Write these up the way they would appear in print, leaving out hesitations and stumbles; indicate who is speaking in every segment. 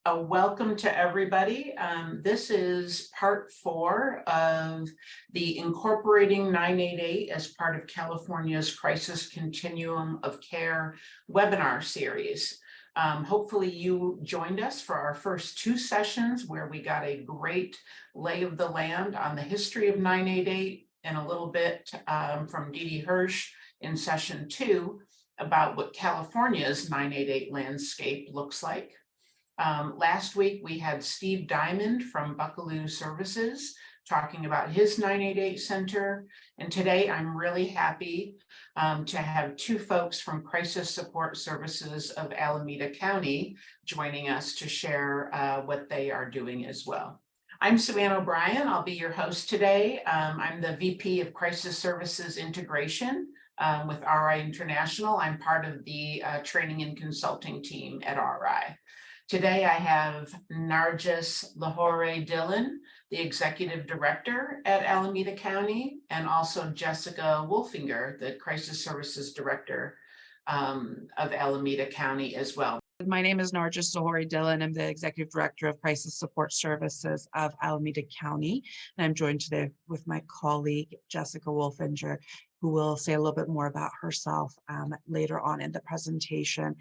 Speaker 1: Welcome to everybody. This is part 4 of the Incorporating 988 as part of California's Crisis Continuum of Care webinar series. Hopefully you joined us for our first 2 sessions where we got a great lay of the land on the history of 988 and a little bit from Didi Hirsch in session 2 about what California's 988 landscape looks like. Last week, we had Steve Diamond from Buckelew Services talking about his 988 center. And today I'm really happy to have 2 folks from Crisis Support Services of Alameda County joining us to share what they are doing as well. I'm Savannah O'Brien. I'll be your host today. I'm the VP of Crisis Services Integration with RI International. I'm part of the training and consulting team at RI. Today, I have Nargis Lahore-Dillon, the Executive Director at Alameda County, and also Jessica Wolfinger, the Crisis Services Director of Alameda County as well.
Speaker 2: My name is Nargis Lahore-Dillon. I'm the Executive Director of Crisis Support Services of Alameda County. And I'm joined today with my colleague, Jessica Wolfinger, who will say a little bit more about herself later on in the presentation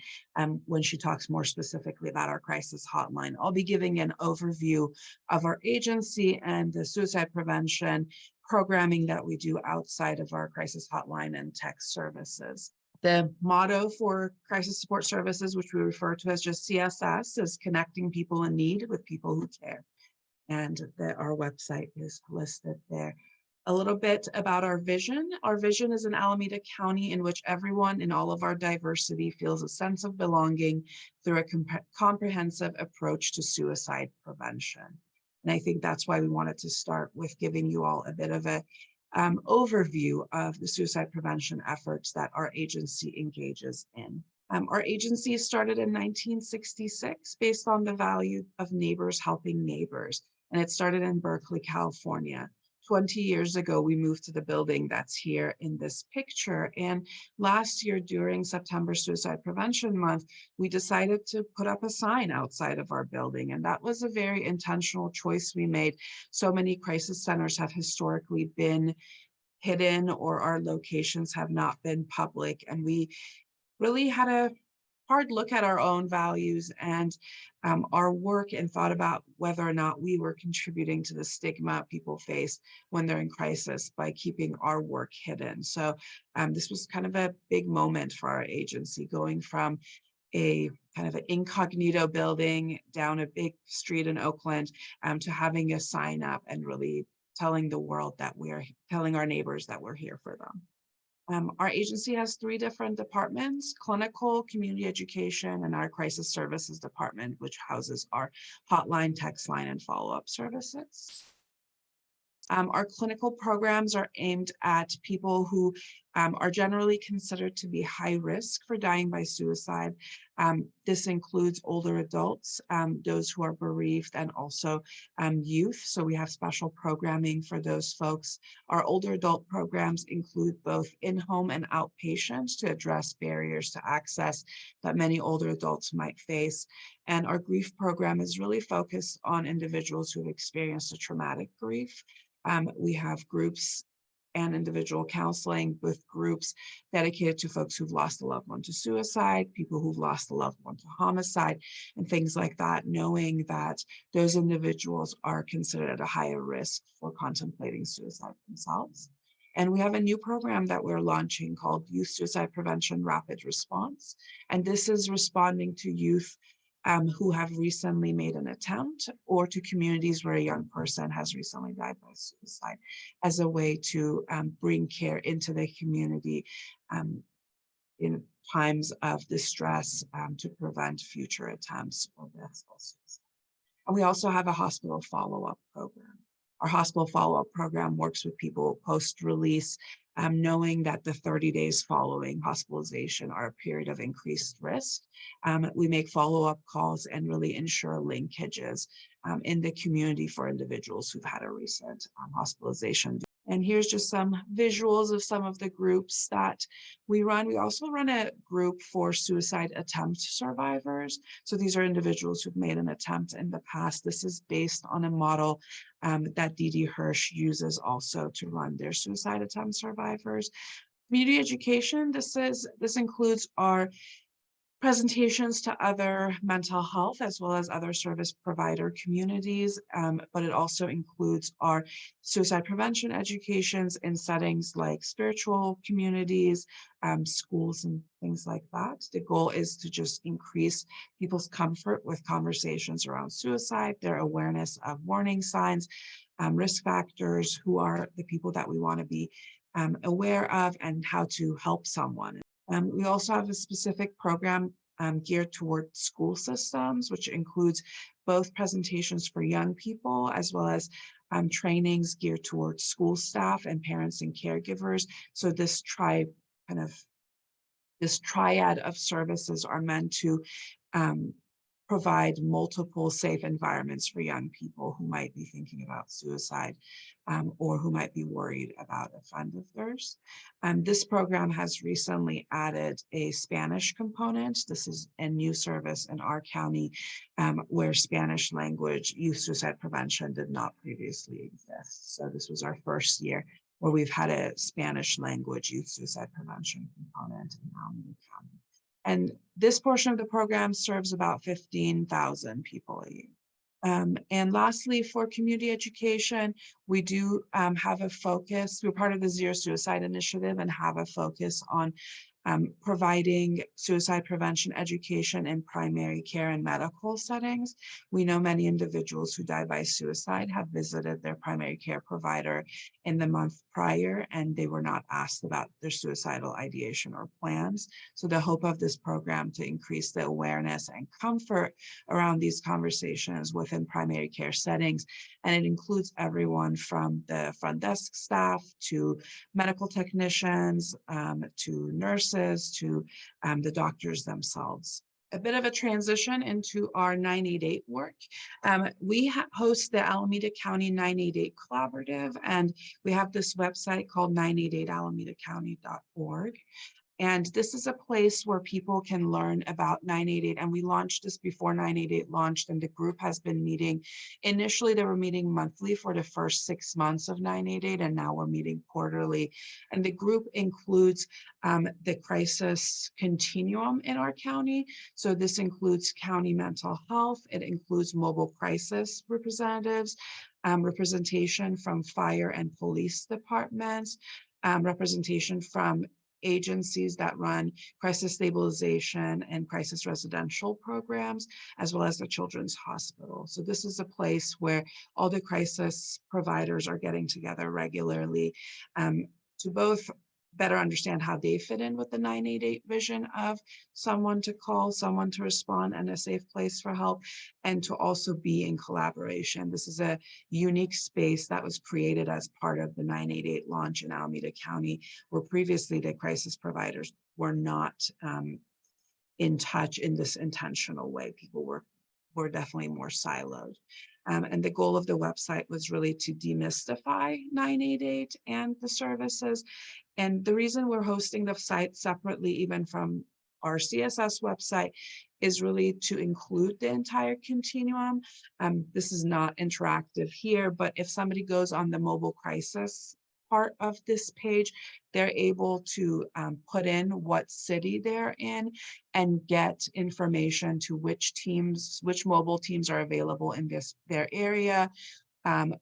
Speaker 2: when she talks more specifically about our crisis hotline. I'll be giving an overview of our agency and the suicide prevention programming that we do outside of our crisis hotline and text services. The motto for Crisis Support Services, which we refer to as just CSS, is connecting people in need with people who care. And our website is listed there. A little bit about our vision. Our vision is an Alameda County in which everyone in all of our diversity feels a sense of belonging through a comprehensive approach to suicide prevention. And I think that's why we wanted to start with giving you all a bit of a overview of the suicide prevention efforts that our agency engages in. Our agency started in 1966 based on the value of neighbors helping neighbors, and it started in Berkeley, California. 20 years ago, we moved to the building that's here in this picture. And last year, during September Suicide Prevention Month, we decided to put up a sign outside of our building. And that was a very intentional choice we made. So many crisis centers have historically been hidden, or our locations have not been public. And we really had a hard look at our own values and our work and thought about whether or not we were contributing to the stigma people face when they're in crisis by keeping our work hidden. So this was kind of a big moment for our agency, going from a kind of an incognito building down a big street in Oakland to having a sign up and really telling the world that telling our neighbors that we're here for them. Our agency has 3 different departments: clinical, community education, and our crisis services department, which houses our hotline, text line, and follow-up services. Our clinical programs are aimed at people who are generally considered to be high risk for dying by suicide. This includes older adults, those who are bereaved, and also youth. So we have special programming for those folks. Our older adult programs include both in-home and outpatient to address barriers to access that many older adults might face. And our grief program is really focused on individuals who have experienced a traumatic grief. We have groups and individual counseling with groups dedicated to folks who've lost a loved one to suicide, people who've lost a loved one to homicide, and things like that, knowing that those individuals are considered at a higher risk for contemplating suicide themselves. And we have a new program that we're launching called Youth Suicide Prevention Rapid Response. And this is responding to youth who have recently made an attempt, or to communities where a young person has recently died by suicide, as a way to bring care into the community in times of distress to prevent future attempts or deaths by suicide. And we also have a hospital follow-up program. Our hospital follow-up program works with people post-release, knowing that the 30 days following hospitalization are a period of increased risk. We make follow-up calls and really ensure linkages in the community for individuals who've had a recent hospitalization. And here's just some visuals of some of the groups that we run. We also run a group for suicide attempt survivors. So these are individuals who've made an attempt in the past. This is based on a model that Didi Hirsch uses also to run their suicide attempt survivors. Community education, this includes our presentations to other mental health as well as other service provider communities, but it also includes our suicide prevention educations in settings like spiritual communities, schools and things like that. The goal is to just increase people's comfort with conversations around suicide, their awareness of warning signs, risk factors, who are the people that we want to be aware of, and how to help someone. We also have a specific program geared toward school systems, which includes both presentations for young people as well as trainings geared towards school staff and parents and caregivers. So this triad of services are meant to provide multiple safe environments for young people who might be thinking about suicide or who might be worried about a friend of theirs. This program has recently added a Spanish component. This is a new service in our county where Spanish language youth suicide prevention did not previously exist. So this was our first year where we've had a Spanish language youth suicide prevention component in Alameda County. And this portion of the program serves about 15,000 people a year. And lastly, for community education, we do have a focus. We're part of the Zero Suicide Initiative and have a focus on providing suicide prevention education in primary care and medical settings. We know many individuals who die by suicide have visited their primary care provider in the month prior, and they were not asked about their suicidal ideation or plans. So the hope of this program to increase the awareness and comfort around these conversations within primary care settings. And it includes everyone from the front desk staff to medical technicians, to nurses, to the doctors themselves. A bit of a transition into our 988 work. We host the Alameda County 988 Collaborative, and we have this website called 988alamedacounty.org. And this is a place where people can learn about 988. And we launched this before 988 launched, and the group has been meeting. Initially, they were meeting monthly for the first 6 months of 988, and now we're meeting quarterly. And the group includes the crisis continuum in our county. So this includes county mental health. It includes mobile crisis representatives, representation from fire and police departments, representation from agencies that run crisis stabilization and crisis residential programs, as well as the Children's Hospital. So this is a place where all the crisis providers are getting together regularly to both better understand how they fit in with the 988 vision of someone to call, someone to respond, and a safe place for help, and to also be in collaboration. This is a unique space that was created as part of the 988 launch in Alameda County, where previously the crisis providers were not in touch in this intentional way. People were definitely more siloed. And the goal of the website was really to demystify 988 and the services. And the reason we're hosting the site separately, even from our CSS website, is really to include the entire continuum. This is not interactive here, but if somebody goes on the mobile crisis part of this page, they're able to put in what city they're in and get information to which mobile teams are available in their area,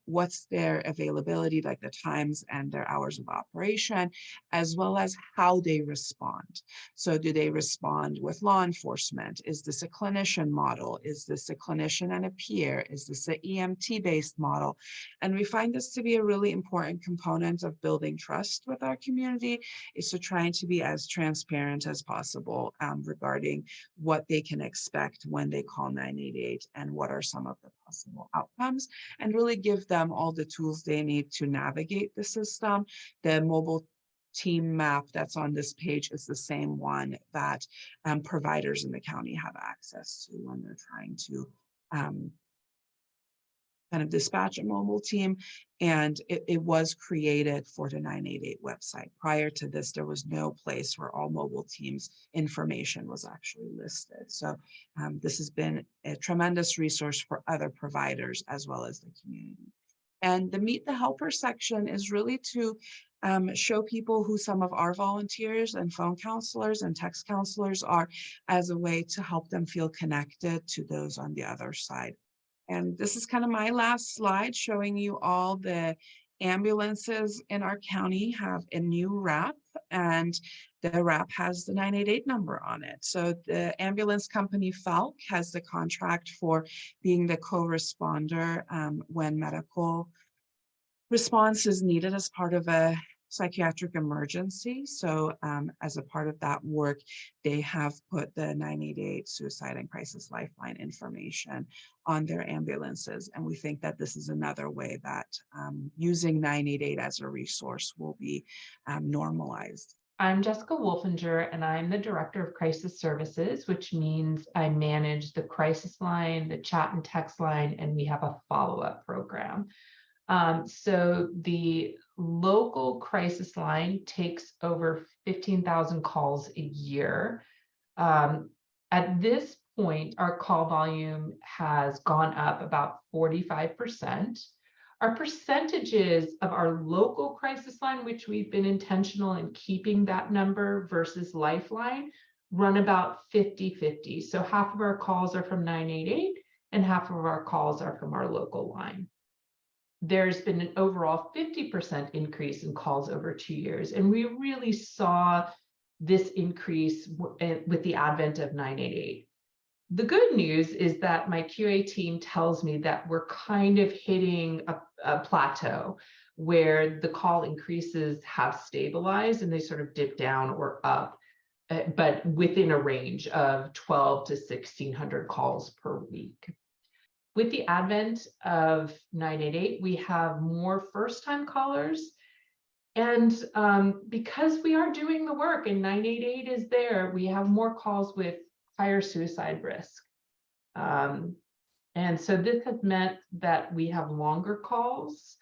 Speaker 2: what's their availability, like the times and their hours of operation, as well as how they respond. So do they respond with law enforcement? Is this a clinician model? Is this a clinician and a peer? Is this an EMT-based model? And we find this to be a really important component of building trust with our community, is to trying to be as transparent as possible regarding what they can expect when they call 988 and what are some of the possible outcomes, and really give them all the tools they need to navigate the system. The mobile team map that's on this page is the same one that providers in the county have access to when they're trying to kind of dispatch a mobile team, and it was created for the 988 website. Prior to this, there was no place where all mobile teams information was actually listed. So this has been a tremendous resource for other providers as well as the community. And the Meet the Helper section is really to show people who some of our volunteers and phone counselors and text counselors are, as a way to help them feel connected to those on the other side. And this is kind of my last slide, showing you all the ambulances in our county have a new wrap, and the wrap has the 988 number on it. So the ambulance company Falck has the contract for being the co-responder when medical response is needed as part of a psychiatric emergency. So as a part of that work, they have put the 988 Suicide and Crisis Lifeline information on their ambulances. And we think that this is another way that using 988 as a resource will be normalized.
Speaker 3: I'm Jessica Wolfinger, and I'm the Director of Crisis Services, which means I manage the crisis line, the chat and text line, and we have a follow-up program. So the local crisis line takes over 15,000 calls a year. At this point, our call volume has gone up about 45%. Our percentages of our local crisis line, which we've been intentional in keeping that number versus Lifeline, run about 50-50. So half of our calls are from 988 and half of our calls are from our local line. There's been an overall 50% increase in calls over 2 years. And we really saw this increase with the advent of 988. The good news is that my QA team tells me that we're kind of hitting a plateau where the call increases have stabilized and they sort of dip down or up, but within a range of 1,200 to 1,600 calls per week. With the advent of 988, we have more first-time callers. And because we are doing the work and 988 is there, we have more calls with higher suicide risk. And so this has meant that we have longer calls,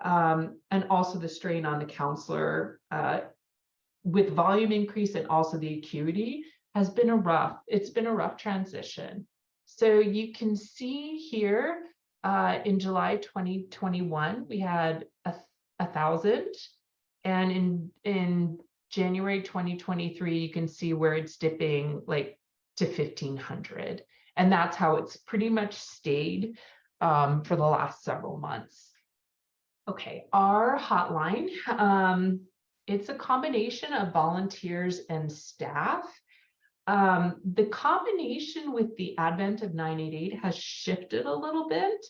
Speaker 3: and also the strain on the counselor with volume increase and also the acuity has been it's been a rough transition. So you can see here in July 2021, we had 1,000. And in January 2023, you can see where it's dipping like to 1,500. And that's how it's pretty much stayed for the last several months. Okay, our hotline, it's a combination of volunteers and staff. The combination with the advent of 988 has shifted a little bit.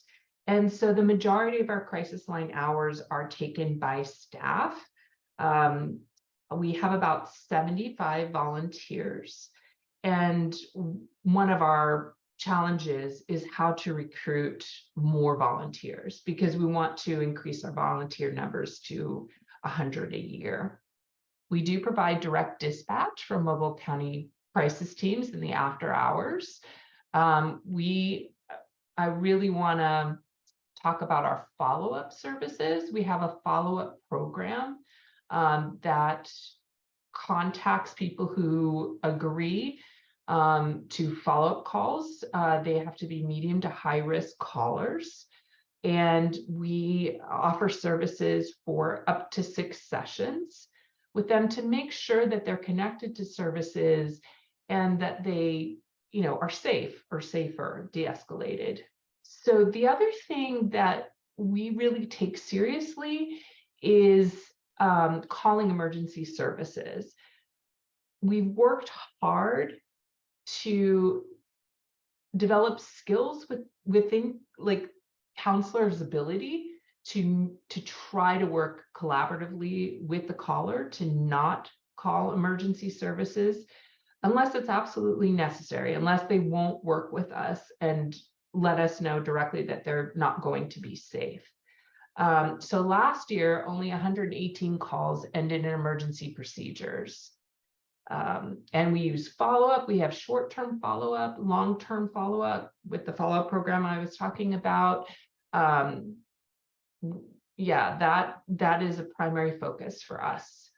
Speaker 3: And so the majority of our crisis line hours are taken by staff. We have about 75 volunteers. And one of our challenges is how to recruit more volunteers, because we want to increase our volunteer numbers to 100 a year. We do provide direct dispatch from mobile county crisis teams in the after hours. I really want to talk about our follow-up services. We have a follow-up program that contacts people who agree to follow-up calls. They have to be medium to high-risk callers. And we offer services for up to 6 sessions with them to make sure that they're connected to services and that they, are safe or safer, de-escalated. So the other thing that we really take seriously is calling emergency services. We've worked hard to develop skills within like counselors' ability to try to work collaboratively with the caller to not call emergency services unless it's absolutely necessary, unless they won't work with us and let us know directly that they're not going to be safe. So last year, only 118 calls ended in emergency procedures. And we use follow-up. We have short-term follow-up, long-term follow-up with the follow-up program I was talking about. Yeah, that is a primary focus for us.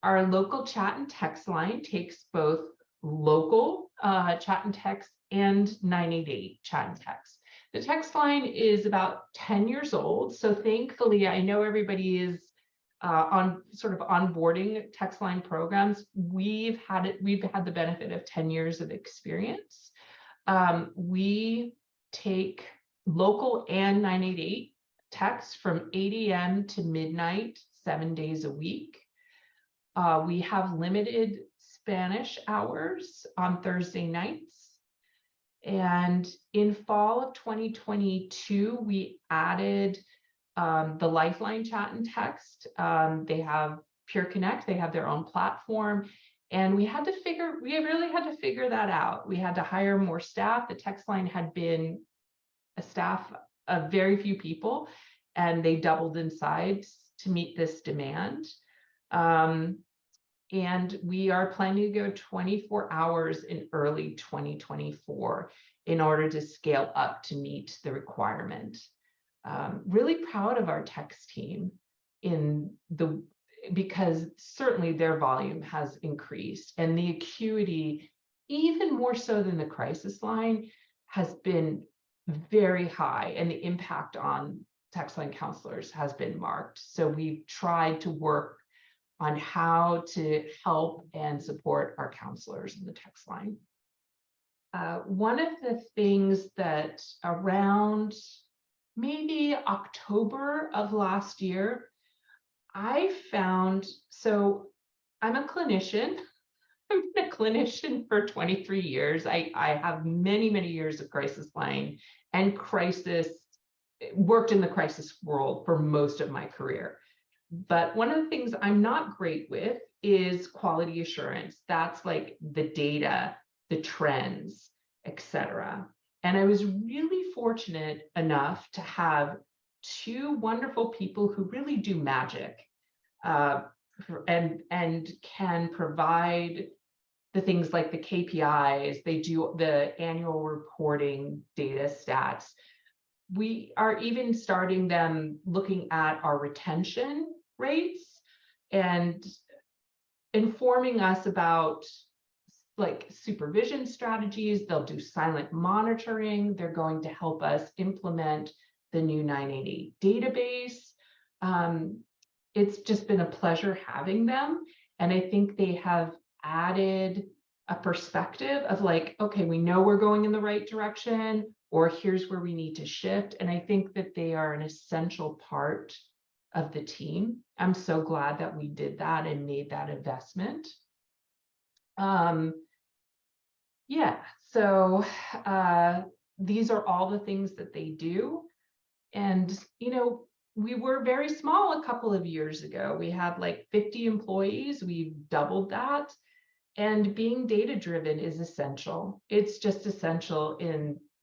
Speaker 3: Our local chat and text line takes both local chat and text and 988 chat and text. The text line is about 10 years old, so thankfully I know everybody is on sort of onboarding text line programs. We've had the benefit of 10 years of experience. We take local and 988 text from 8 a.m. to midnight, 7 days a week. We have limited Spanish hours on Thursday nights. And in fall of 2022, we added the Lifeline chat and text. They have Pure Connect, they have their own platform. And we really had to figure that out. We had to hire more staff. The text line had been a staff of very few people, and they doubled in size to meet this demand. And we are planning to go 24 hours in early 2024 in order to scale up to meet the requirement. Really proud of our text team because certainly their volume has increased, and the acuity, even more so than the crisis line, has been very high, and the impact on text line counselors has been marked. So we've tried to work on how to help and support our counselors in the text line. One of the things that around maybe October of last year, I found, so I'm a clinician. I've been a clinician for 23 years. I have many, many years of crisis line and worked in the crisis world for most of my career. But one of the things I'm not great with is quality assurance. That's like the data, the trends, etc. And I was really fortunate enough to have two wonderful people who really do magic and can provide the things like the KPIs. They do the annual reporting data stats. We are even starting them looking at our retention rates and informing us about like supervision strategies. They'll do silent monitoring. They're going to help us implement the new 988 database. It's just been a pleasure having them. And I think they have added a perspective of like, okay, we know we're going in the right direction, or here's where we need to shift. And I think that they are an essential part of the team. I'm so glad that we did that and made that investment. Yeah, so these are all the things that they do. And, you know, we were very small a couple of years ago. We had like 50 employees. We've doubled that. And being data driven is essential. It's just essential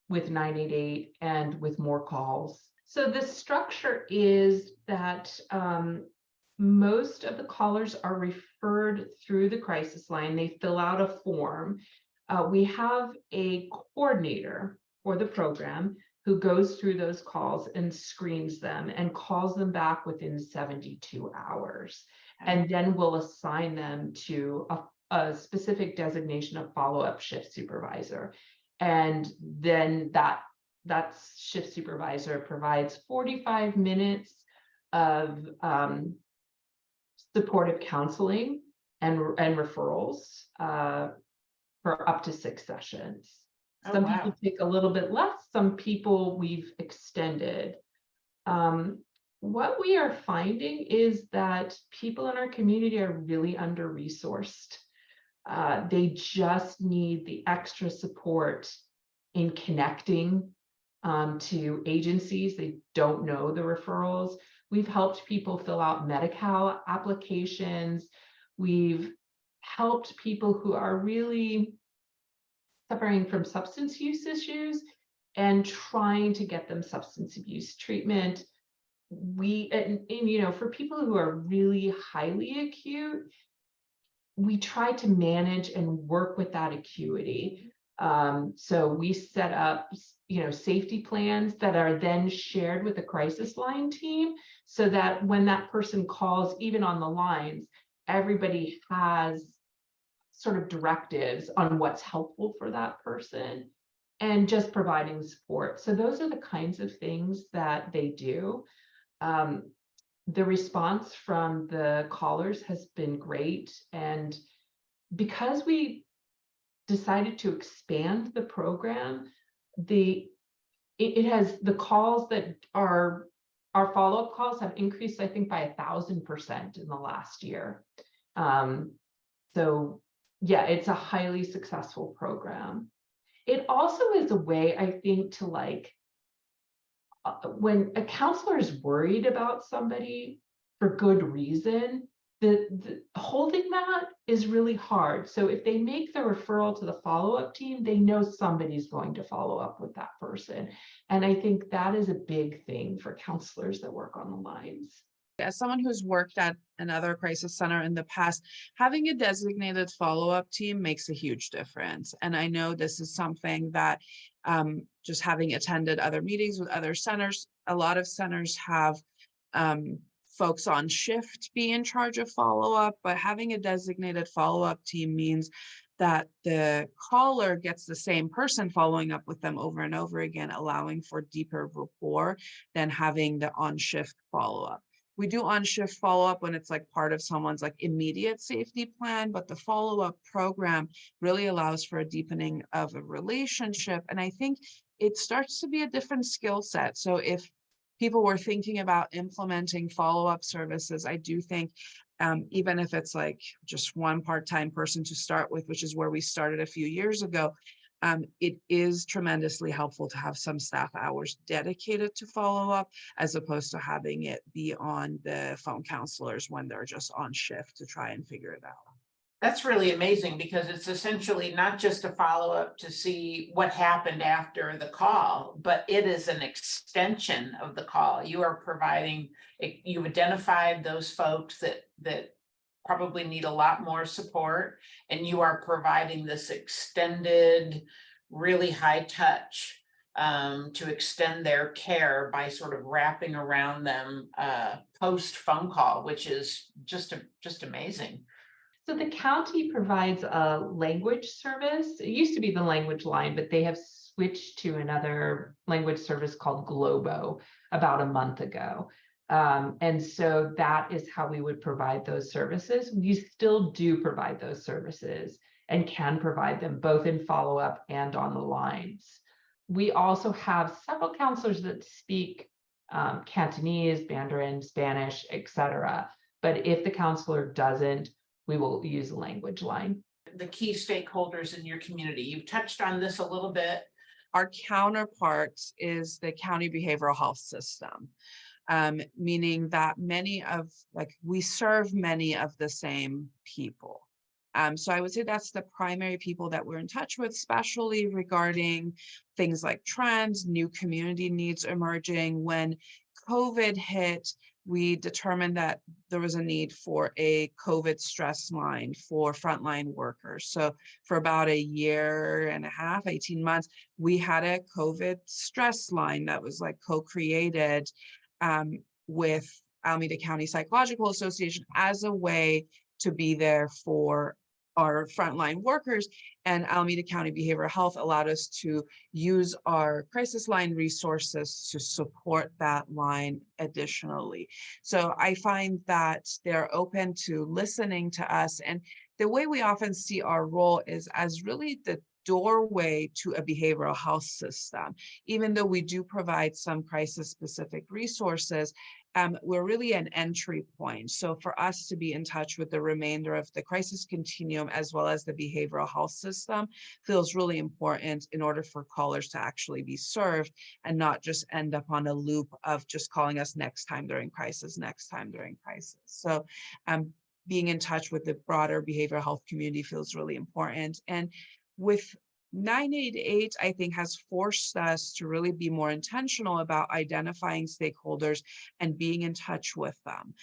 Speaker 3: with 988 and with more calls. So the structure is that most of the callers are referred through the crisis line. They fill out a form. We have a coordinator for the program who goes through those calls and screens them and calls them back within 72 hours. And then we'll assign them to a specific designation of follow-up shift supervisor. And then that shift supervisor provides 45 minutes of supportive counseling and referrals for up to 6 sessions. Some people take a little bit less, some people we've extended. What we are finding is that people in our community are really under-resourced. They just need the extra support in connecting to agencies. They don't know the referrals. We've helped people fill out Medi-Cal applications. We've helped people who are really suffering from substance use issues and trying to get them substance abuse treatment. And you know, for people who are really highly acute, we try to manage and work with that acuity. So we set up, safety plans that are then shared with the crisis line team, so that when that person calls, even on the lines, everybody has sort of directives on what's helpful for that person and just providing support. So those are the kinds of things that they do. The response from the callers has been great. And because we decided to expand the program, it has the calls that are our follow-up calls have increased, I think, by 1,000% in the last year. So yeah, it's a highly successful program. It also is a way, I think, to when a counselor is worried about somebody for good reason, the holding that is really hard. So if they make the referral to the follow-up team, they know somebody's going to follow up with that person. And I think that is a big thing for counselors that work on the lines.
Speaker 2: As someone who's worked at another crisis center in the past, having a designated follow-up team makes a huge difference. And I know this is something that just having attended other meetings with other centers, a lot of centers have folks on shift be in charge of follow-up, but having a designated follow-up team means that the caller gets the same person following up with them over and over again, allowing for deeper rapport than having the on-shift follow-up. We do on-shift follow-up when it's like part of someone's like immediate safety plan, but the follow-up program really allows for a deepening of a relationship. And I think it starts to be a different skill set. So if people were thinking about implementing follow-up services, I do think even if it's like just one part-time person to start with, which is where we started a few years ago, it is tremendously helpful to have some staff hours dedicated to follow up, as opposed to having it be on the phone counselors when they're just on shift to try and figure it out.
Speaker 1: That's really amazing, because it's essentially not just a follow-up to see what happened after the call, but it is an extension of the call. You are providing, you've identified those folks that probably need a lot more support, and you are providing this extended, really high touch to extend their care by sort of wrapping around them post phone call, which is just amazing.
Speaker 3: So the county provides a language service. It used to be the language line, but they have switched to another language service called Globo about a month ago. And so that is how we would provide those services. We still do provide those services and can provide them both in follow-up and on the lines. We also have several counselors that speak Cantonese, Mandarin, Spanish, etc. But if the counselor doesn't, we will use a language line.
Speaker 1: The key stakeholders in your community, you've touched on this a little bit.
Speaker 2: Our counterpart is the county behavioral health system. Meaning that we serve many of the same people. So I would say that's the primary people that we're in touch with, especially regarding things like trends, new community needs emerging. When COVID hit, we determined that there was a need for a COVID stress line for frontline workers. So for about a year and a half, 18 months, we had a COVID stress line that was like co-created with Alameda County Psychological Association as a way to be there for our frontline workers. And Alameda County Behavioral Health allowed us to use our crisis line resources to support that line additionally. So I find that they're open to listening to us. And the way we often see our role is as really the doorway to a behavioral health system. Even though we do provide some crisis specific resources, we're really an entry point. So for us to be in touch with the remainder of the crisis continuum, as well as the behavioral health system, feels really important in order for callers to actually be served and not just end up on a loop of just calling us next time during crisis, next time during crisis. So being in touch with the broader behavioral health community feels really important. And with 988, I think, has forced us to really be more intentional about identifying stakeholders and being in touch with them.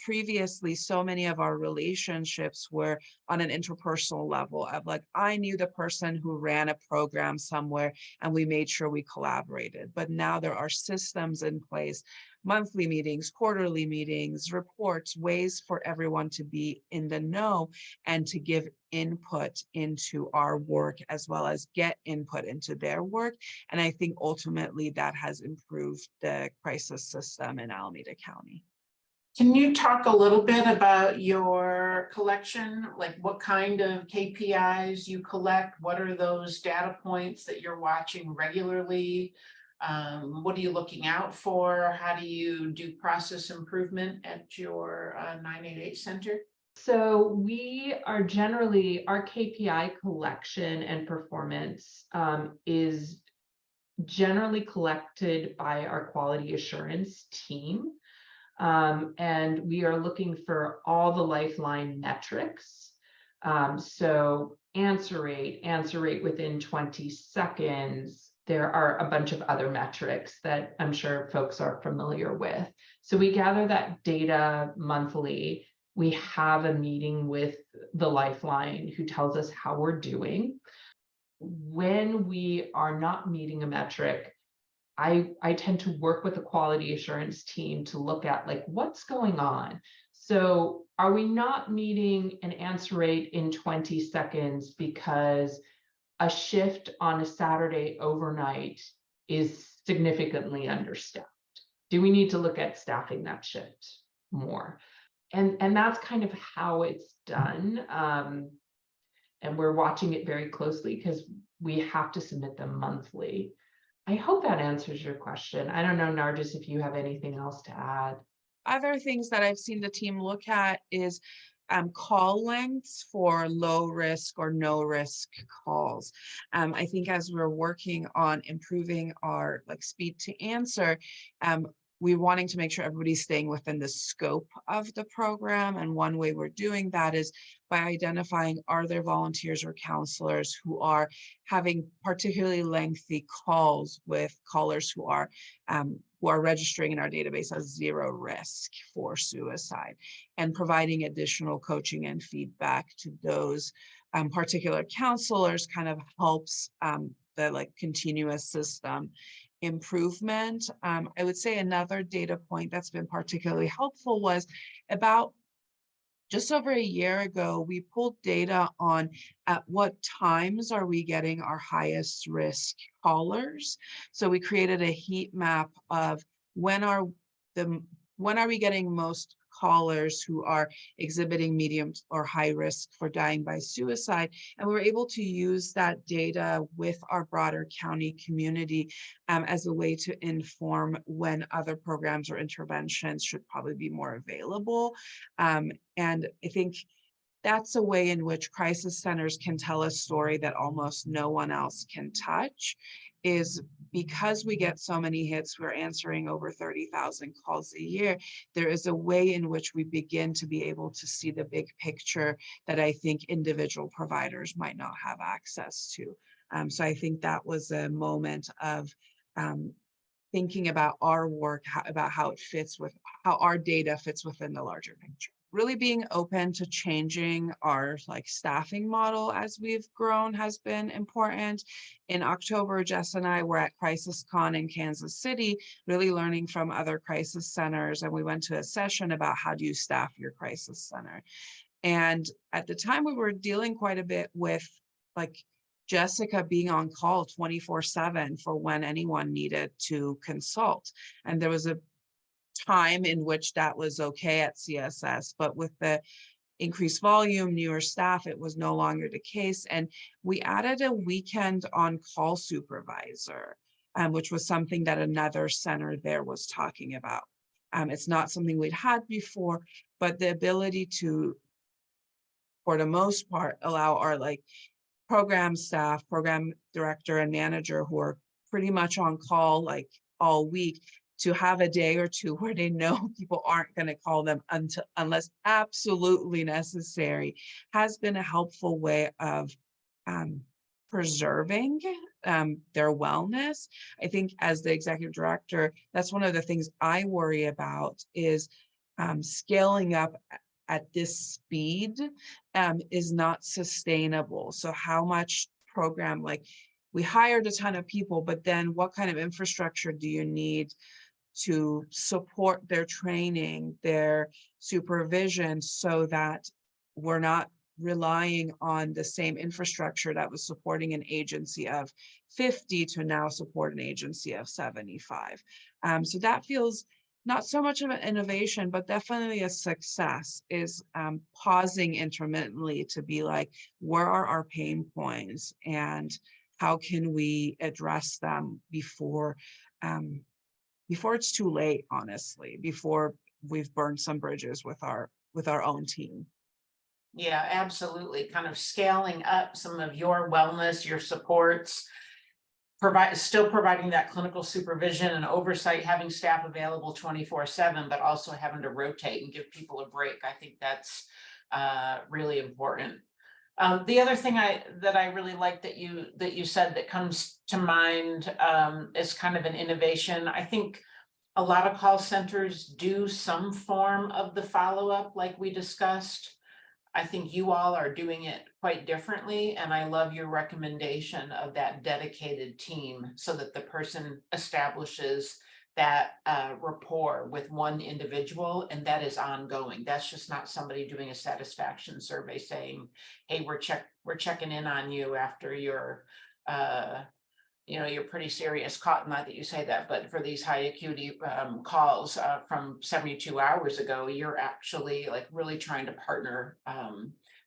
Speaker 2: Previously, so many of our relationships were on an interpersonal level of like, I knew the person who ran a program somewhere and we made sure we collaborated. But now there are systems in place, monthly meetings, quarterly meetings, reports, ways for everyone to be in the know and to give input into our work as well as get input into their work. And I think ultimately that has improved the crisis system in Alameda County.
Speaker 1: Can you talk a little bit about your collection? Like what kind of KPIs you collect? What are those data points that you're watching regularly? What are you looking out for? How do you do process improvement at your 988 center?
Speaker 3: So we are generally, our KPI collection and performance is generally collected by our quality assurance team. And we are looking for all the lifeline metrics. So answer rate within 20 seconds. There are a bunch of other metrics that I'm sure folks are familiar with. So we gather that data monthly. We have a meeting with the lifeline who tells us how we're doing. When we are not meeting a metric, I tend to work with the quality assurance team to look at like what's going on. So are we not meeting an answer rate in 20 seconds because a shift on a Saturday overnight is significantly understaffed? Do we need to look at staffing that shift more? And that's kind of how it's done. And we're watching it very closely because we have to submit them monthly. I hope that answers your question. I don't know, Nargis, if you have anything else to add.
Speaker 2: Other things that I've seen the team look at is call lengths for low risk or no risk calls. I think as we're working on improving our speed to answer, we're wanting to make sure everybody's staying within the scope of the program. And one way we're doing that is by identifying, are there volunteers or counselors who are having particularly lengthy calls with callers who are registering in our database as zero risk for suicide, and providing additional coaching and feedback to those particular counselors kind of helps the continuous system improvement. I would say another data point that's been particularly helpful was about just over a year ago, we pulled data on at what times are we getting our highest risk callers. So we created a heat map of when are we getting most callers who are exhibiting medium or high risk for dying by suicide. And we were able to use that data with our broader county community as a way to inform when other programs or interventions should probably be more available. And I think that's a way in which crisis centers can tell a story that almost no one else can touch, is because we get so many hits, we're answering over 30,000 calls a year. There is a way in which we begin to be able to see the big picture that I think individual providers might not have access to. So I think that was a moment of thinking about our work, about how it fits with, how our data fits within the larger picture. Really being open to changing our staffing model as we've grown has been important. In October, Jess and I were at CrisisCon in Kansas City, really learning from other crisis centers. And we went to a session about how do you staff your crisis center. And at the time we were dealing quite a bit with Jessica being on call 24/7 for when anyone needed to consult. And there was a time in which that was okay at CSS, but with the increased volume, newer staff, it was no longer the case. And we added a weekend on-call supervisor, which was something that another center there was talking about. It's not something we'd had before, but the ability to, for the most part, allow our program staff, program director and manager who are pretty much on call all week, to have a day or two where they know people aren't going to call them unless absolutely necessary, has been a helpful way of preserving their wellness. I think as the executive director, that's one of the things I worry about is scaling up at this speed is not sustainable. So how much program, like we hired a ton of people, but then what kind of infrastructure do you need to support their training, their supervision, so that we're not relying on the same infrastructure that was supporting an agency of 50 to now support an agency of 75. So that feels not so much of an innovation, but definitely a success is pausing intermittently to be like, where are our pain points and how can we address them before it's too late, honestly, before we've burned some bridges with our own team.
Speaker 1: Yeah, absolutely. Kind of scaling up some of your wellness, your supports, still providing that clinical supervision and oversight, having staff available 24/7, but also having to rotate and give people a break. I think that's really important. The other thing that I really like that you said that comes to mind is kind of an innovation. I think a lot of call centers do some form of the follow-up like we discussed. I think you all are doing it quite differently, and I love your recommendation of that dedicated team so that the person establishes that rapport with one individual, and that is ongoing. That's just not somebody doing a satisfaction survey saying, hey, we're checking in on you after your you're pretty serious, not that you say that, but for these high acuity calls from 72 hours ago, you're actually like really trying to partner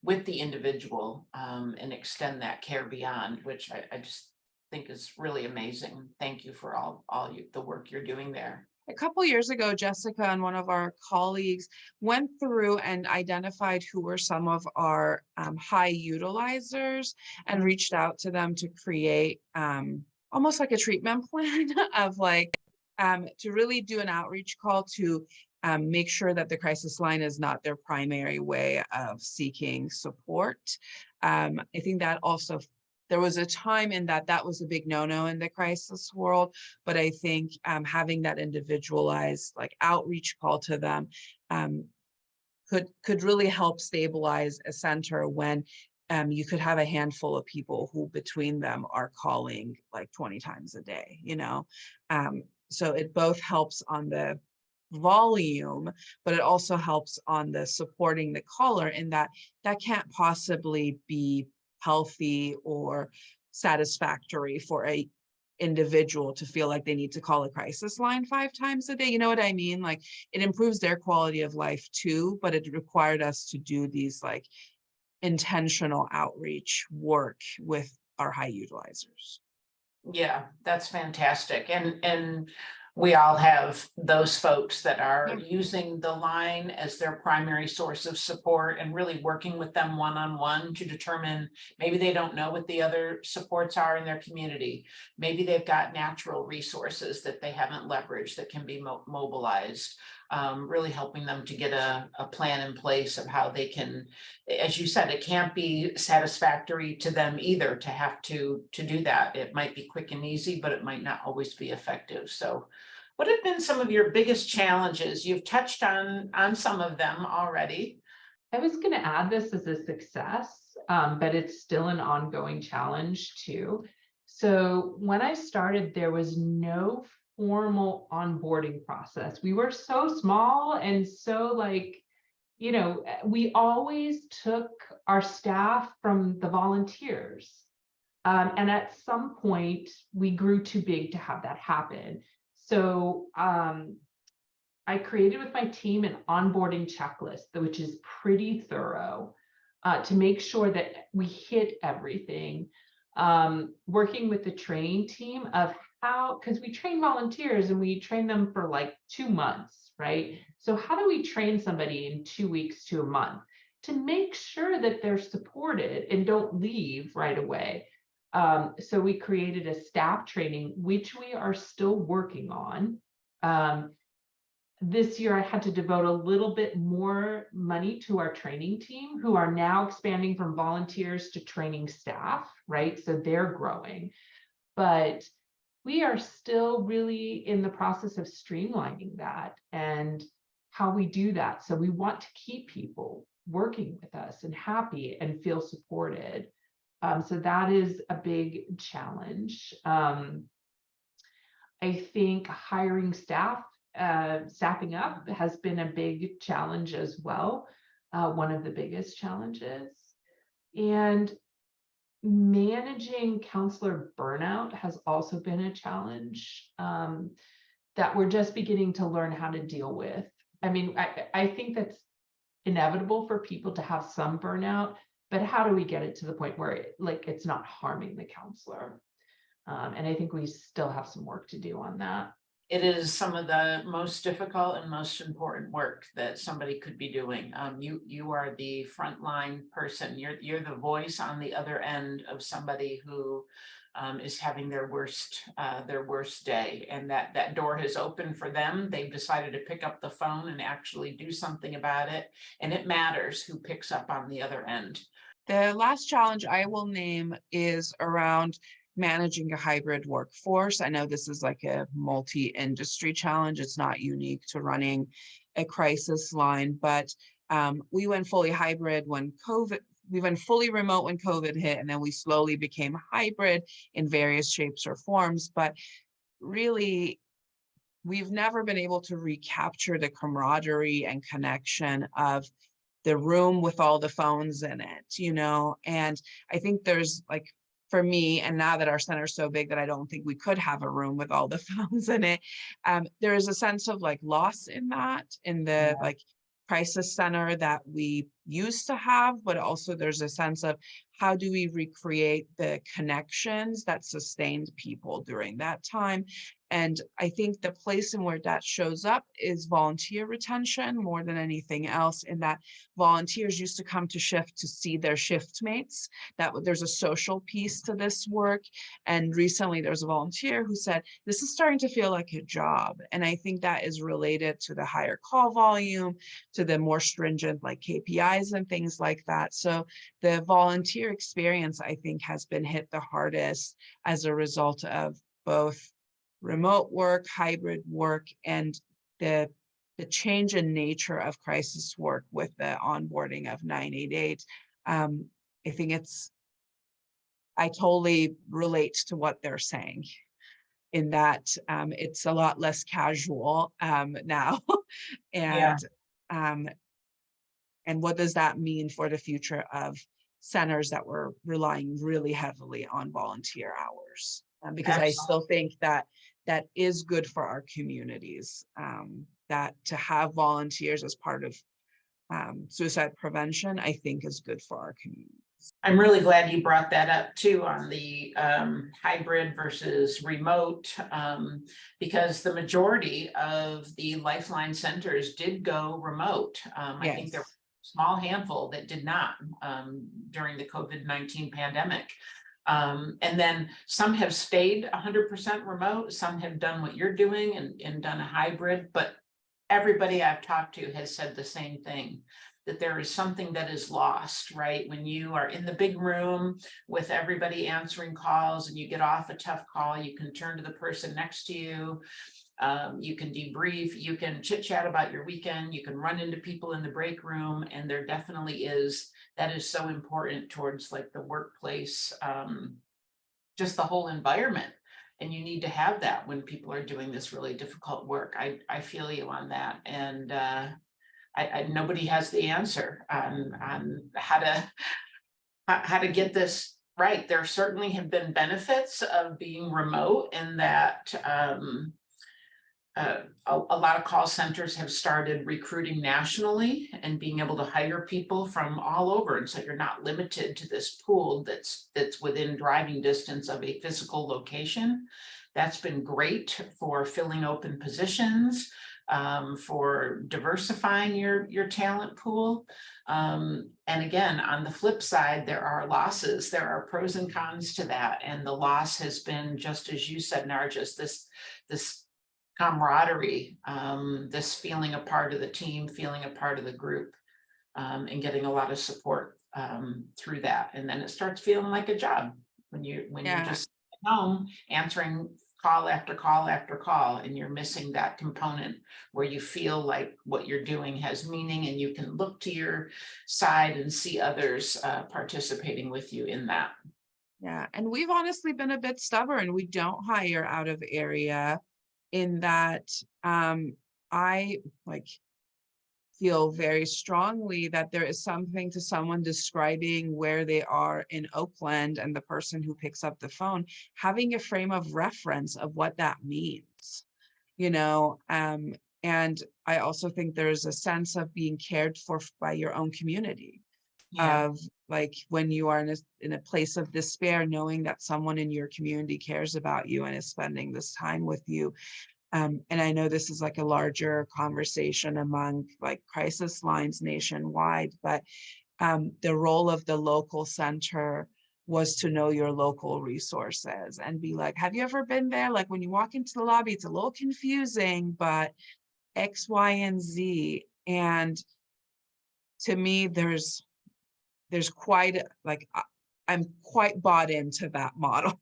Speaker 1: with the individual and extend that care beyond, which I just think is really amazing. Thank you for all the work you're doing there.
Speaker 2: A couple years ago, Jessica and one of our colleagues went through and identified who were some of our high utilizers and reached out to them to create almost like a treatment plan of like to really do an outreach call to make sure that the crisis line is not their primary way of seeking support. I think that also there was a time in that was a big no-no in the crisis world, but I think having that individualized like outreach call to them could really help stabilize a center when you could have a handful of people who between them are calling like 20 times a day, so it both helps on the volume, but it also helps on the supporting the caller in that can't possibly be healthy or satisfactory for a individual to feel like they need to call a crisis line 5 times a day. You know what I mean? Like it improves their quality of life too, but it required us to do these like intentional outreach work with our high utilizers.
Speaker 1: Yeah, that's fantastic. And we all have those folks that are using the line as their primary source of support and really working with them one-on-one to determine maybe they don't know what the other supports are in their community. Maybe they've got natural resources that they haven't leveraged that can be mobilized. Really helping them to get a plan in place of how they can, as you said, it can't be satisfactory to them either to have to do that. It might be quick and easy, but it might not always be effective. So what have been some of your biggest challenges? You've touched on some of them already.
Speaker 3: I was going to add this as a success, but it's still an ongoing challenge too. So when I started, there was no formal onboarding process. We were so small and so like, we always took our staff from the volunteers. And at some point we grew too big to have that happen. So I created with my team an onboarding checklist, which is pretty thorough to make sure that we hit everything. Working with the training team of how, because we train volunteers and we train them for like 2 months, right? So how do we train somebody in 2 weeks to a month to make sure that they're supported and don't leave right away? So we created a staff training, which we are still working on. this year I had to devote a little bit more money to our training team, who are now expanding from volunteers to training staff, right? So they're growing. But we are still really in the process of streamlining that and how we do that. So we want to keep people working with us and happy and feel supported. So that is a big challenge. I think hiring staffing up has been a big challenge as well. One of the biggest challenges. And managing counselor burnout has also been a challenge that we're just beginning to learn how to deal with. I mean, I think that's inevitable for people to have some burnout, but how do we get it to the point where it's not harming the counselor? And I think we still have some work to do on that.
Speaker 1: It is some of the most difficult and most important work that somebody could be doing. You are the frontline person. You're the voice on the other end of somebody who is having their worst day, and that door has opened for them. They've decided to pick up the phone and actually do something about it, and it matters who picks up on the other end.
Speaker 2: The last challenge I will name is around managing a hybrid workforce. I know this is like a multi-industry challenge. It's not unique to running a crisis line, but we went fully hybrid when we went fully remote when COVID hit, and then we slowly became hybrid in various shapes or forms. But really, we've never been able to recapture the camaraderie and connection of the room with all the phones in it, and I think there's for me, and now that our center is so big that I don't think we could have a room with all the phones in it, there is a sense of loss in that, in the crisis center that we used to have, but also there's a sense of how do we recreate the connections that sustained people during that time. And I think the place in where that shows up is volunteer retention more than anything else, in that volunteers used to come to shift to see their shift mates, that there's a social piece to this work. And recently there's a volunteer who said, this is starting to feel like a job. And I think that is related to the higher call volume, to the more stringent KPIs and things like that. So the volunteer experience, I think, has been hit the hardest as a result of both remote work, hybrid work, and the change in nature of crisis work with the onboarding of 988. I think I totally relate to what they're saying, in that it's a lot less casual now. And and what does that mean for the future of centers that were relying really heavily on volunteer hours? Because I still think that is good for our communities, that to have volunteers as part of suicide prevention, I think is good for our community.
Speaker 1: I'm really glad you brought that up too, on the hybrid versus remote, because the majority of the Lifeline centers did go remote. I think there were a small handful that did not during the COVID-19 pandemic. And then some have stayed 100% remote, some have done what you're doing and done a hybrid, but everybody I've talked to has said the same thing, that there is something that is lost, right? When you are in the big room with everybody answering calls and you get off a tough call, you can turn to the person next to you, you can debrief, you can chit chat about your weekend, you can run into people in the break room, and there definitely is, that is so important towards the workplace, just the whole environment. And you need to have that when people are doing this really difficult work. I feel you on that. And nobody has the answer on how to get this right. There certainly have been benefits of being remote, in that a lot of call centers have started recruiting nationally and being able to hire people from all over. And so you're not limited to this pool that's within driving distance of a physical location. That's been great for filling open positions, for diversifying your talent pool. And again, on the flip side, there are losses. There are pros and cons to that. And the loss has been, just as you said, Nargis, this camaraderie, this feeling a part of the team, feeling a part of the group, and getting a lot of support through that. And then it starts feeling like a job when you're
Speaker 2: Yeah.
Speaker 1: just at home answering call after call after call, and you're missing that component where you feel like what you're doing has meaning and you can look to your side and see others participating with you in that.
Speaker 2: Yeah, and we've honestly been a bit stubborn. We don't hire out of area in that I like feel very strongly that there is something to someone describing where they are in Oakland and the person who picks up the phone having a frame of reference of what that means, you know. And I also think there's a sense of being cared for by your own community,
Speaker 1: Yeah.
Speaker 2: of like when you are in a place of despair, knowing that someone in your community cares about you and is spending this time with you. And I know this is like a larger conversation among like crisis lines nationwide, but the role of the local center was to know your local resources and be like, have you ever been there? Like when you walk into the lobby, it's a little confusing, but X, Y, and Z. And to me, there's quite like, I'm quite bought into that model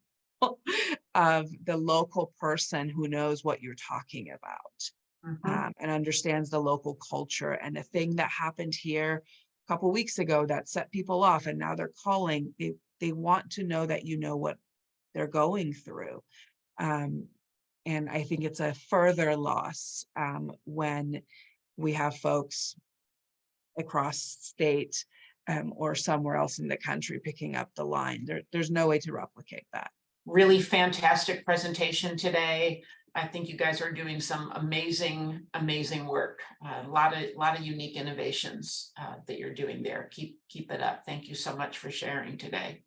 Speaker 2: of the local person who knows what you're talking about, and understands the local culture. And a thing that happened here a couple weeks ago that set people off, and now they're calling, they want to know that you know what they're going through. And I think it's a further loss when we have folks across state or somewhere else in the country picking up the line. There's no way to replicate that.
Speaker 1: Really fantastic presentation today. I think you guys are doing some amazing, amazing work. A lot of unique innovations that you're doing there. Keep it up. Thank you so much for sharing today.